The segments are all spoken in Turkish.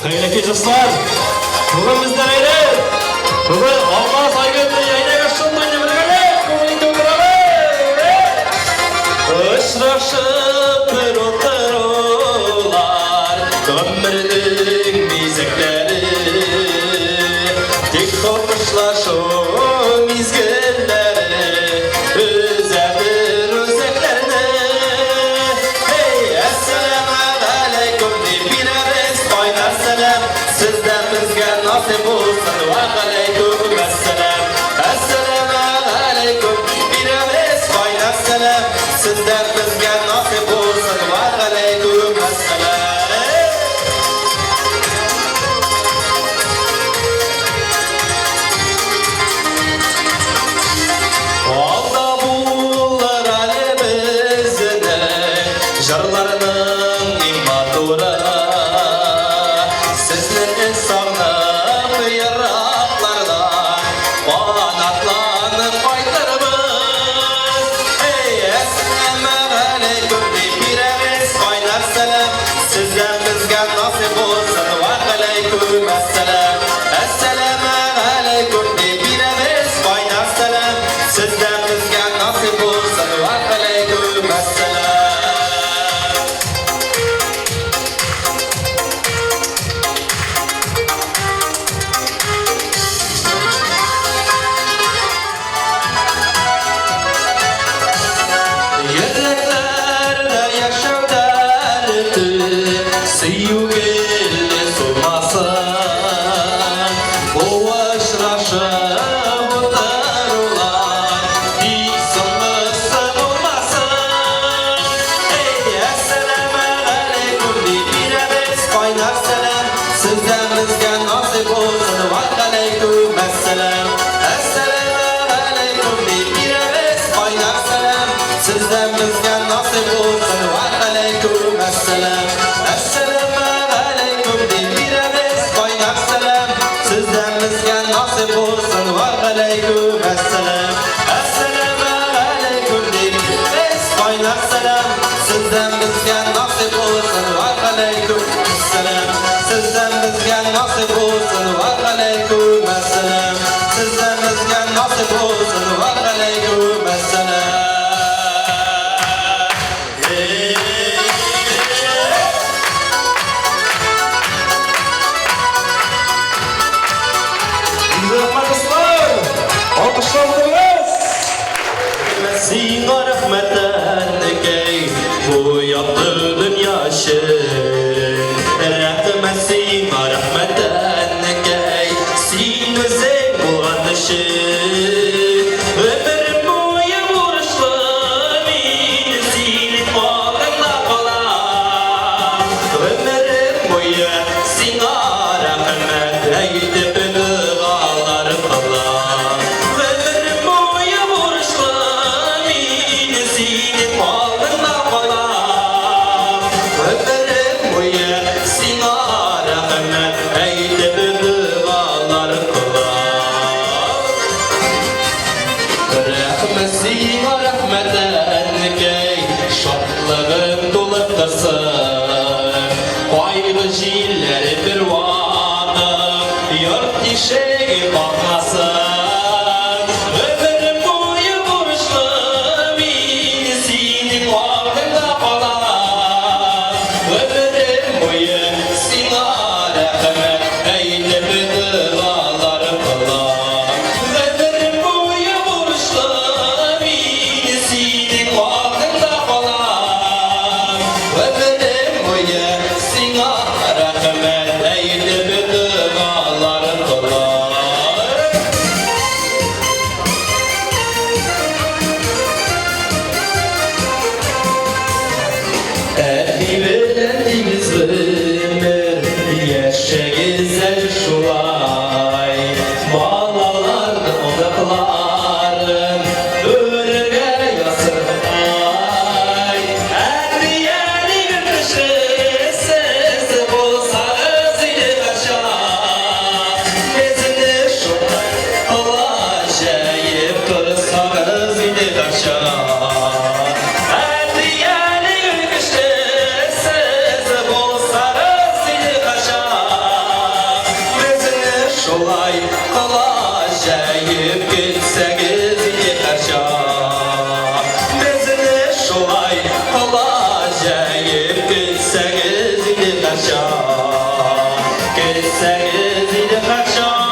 Kıymetli dostlar, bugün bizden öyle. Bugün Almaz Aygıt'ın yayına kaçtığında birlikte komunikte oturalım. Işraşıp bir otururlar, ömrünün mizekleri. Dik korkuşlar şu mizgilleri, üzedir özeklerini. Hey, esselamu aleyküm deyip bir eves kaynar selam. Sizden bizge nasip olsun ve aleyküm esselam. Esselamu aleyküm bir eves kaynar selam. Sizden bizge nasip olsun ve aleyküm esselam. Alda bulur alemizde jarlarının immatura. Sizlerin sağlam yaraklardan banatlanıp kaytarımız. Ey esselamu aleyküm deyip bir eves kaynar selam. Sizden bizge nasip olsun ve aleyküm esselam. Esselamu aleyküm deyip bir eves kaynar selam. Sizden bizge nasip olsun ve aleyküm esselam. Yerlerde yaşam derdi, sevgili sormasın. Bu aşraşıp otururlar, hiç sınırsın olmasın. Ey esselamu aleyküm deyip bir eves kaynar selam. Sizden bizge nasip olsun ve aleyküm esselam. Esselamu aleyküm deyip bir eves kaynar selam. Sizden bizge nasip olsun ve aleyküm esselam. Esselamu aleyküm deyip bir eves kaynar selam. Sizden bizge nasip olsun ve aleyküm esselam. Esselamu aleyküm deyip bir eves kaynar selam. Sizden bizge nasip olsun ve aleyküm esselam. Sizden bizge nasip olsun ve aleyküm esselam. Sizden bizge nasip olsun ve aleyküm esselam. Arkadaşlar, alkışlarınız. Sina rahmetten key, bu yaptı dünya şirin. Sina rahmetten key, sin özek bulan şirin. Ömrüm boyu vuruşlu, min sinit bağında kalan. Ömrüm boyu sina rahmet eydi bülüğalar kalan. Ömrüm boyu vuruşlu, min sinit bağında kalan. Ömrüm boyu sina rahmet eydi bülüğalar kalan. Rahmet sina rahmeten key, şartlığın dolup dursun. Ayrı jilleri bir vanım, yurt dişeği bakmasın. Ömrüm boyu vuruşlu, min sinin vakında kalan. Ömrüm boyu sina rahmet eydi bülüğalar kalan. Ömrüm boyu vuruşlu, min sinin vakında kalan. Ömrüm boyu sina rahmet eydi bülüğalar kalan. şolay kalaşayıp gitseniz yeterşan Bezine şolay kalaşayıp gitseniz yeterşan Gitseniz yeterşan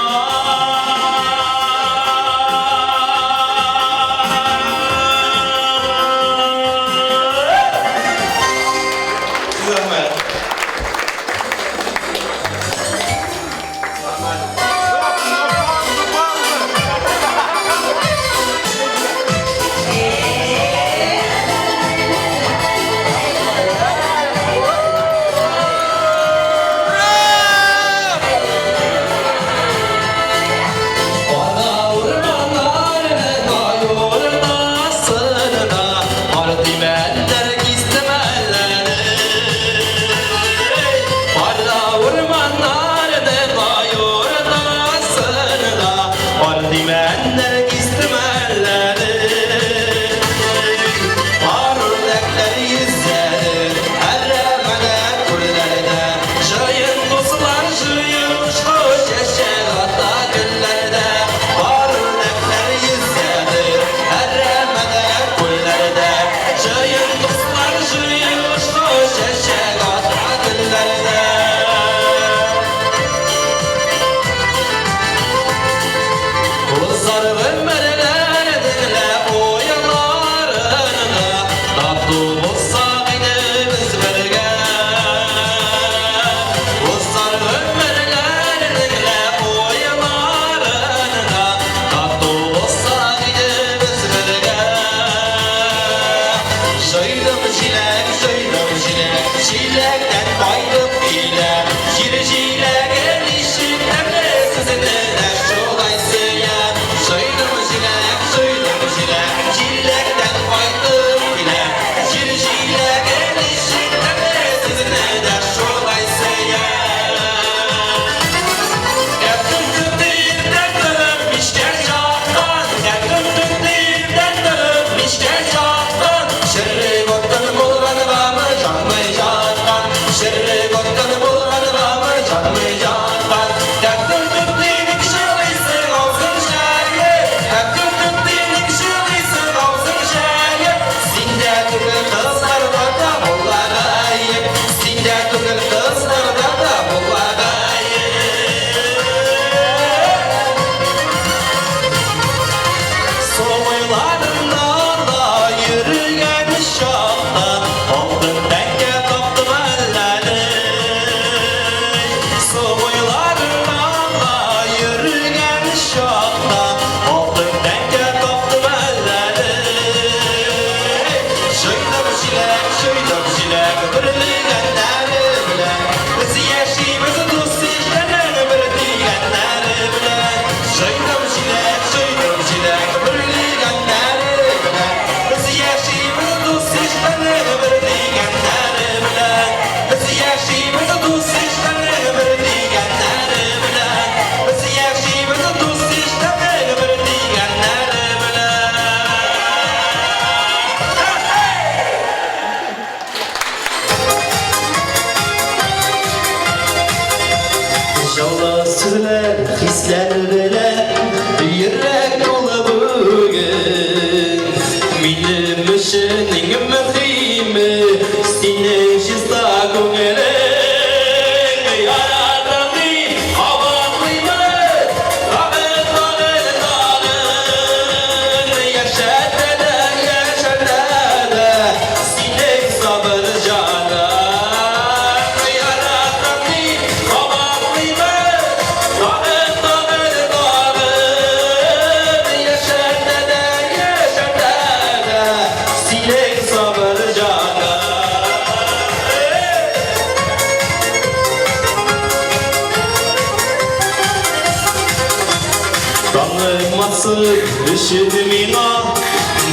Işıdı mina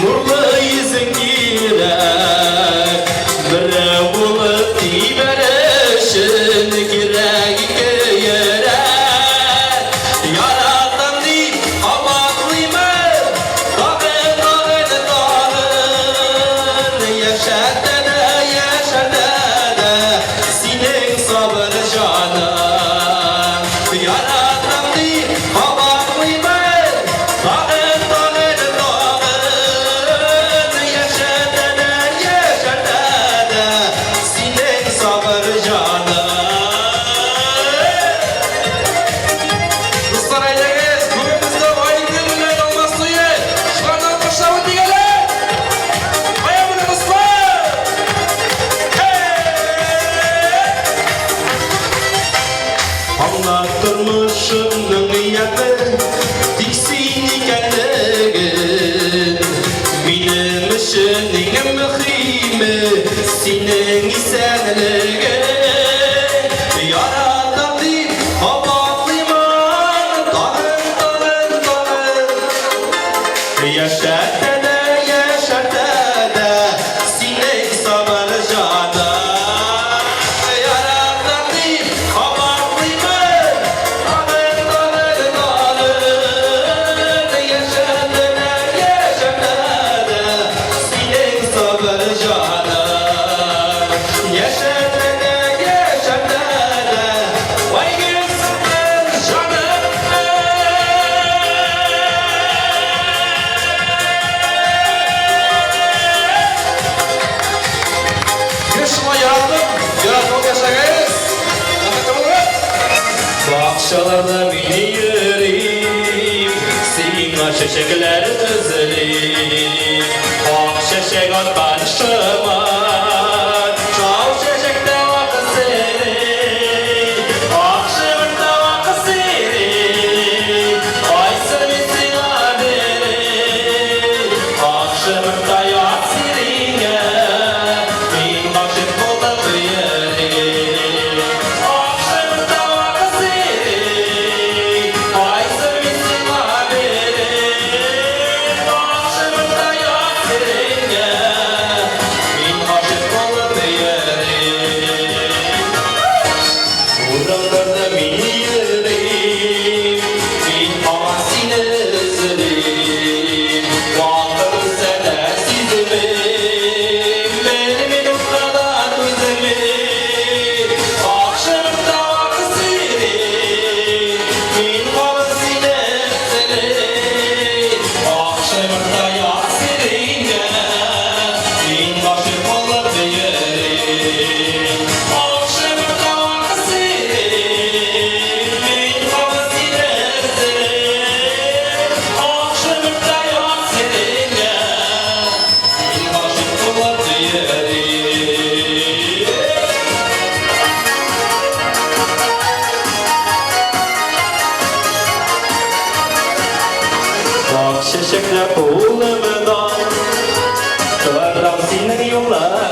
nurlu yüzün girek Bire bulup ibereşin girek yere Yaratan değil amaklıyım Dağın dağın dağın Yaşar dede Senin sabır canın Yaratan değil Ана тұрмышымның яты тексін екендігін Менің үшін ең мүхимі сенің исәнлігін Яратам деп қабатлаймын тағын Yaşarda sinek sabır jada Yarattan deyip kabartlıyım Dağın Yaşarda sinek sabır jada Yaşarda vay gülsün canım Bakşalarda beni yürüyüm Sima çiçekler düzüleyim Ak çiçek atkan şıman Çal çiçekte vakı seni Ak şımarda vakı seni Ay sevitsin adını Ak şımarda yak sirine Min bakşık oldu büyüri Çiçekler oğlumdan Kıvırram senin yollar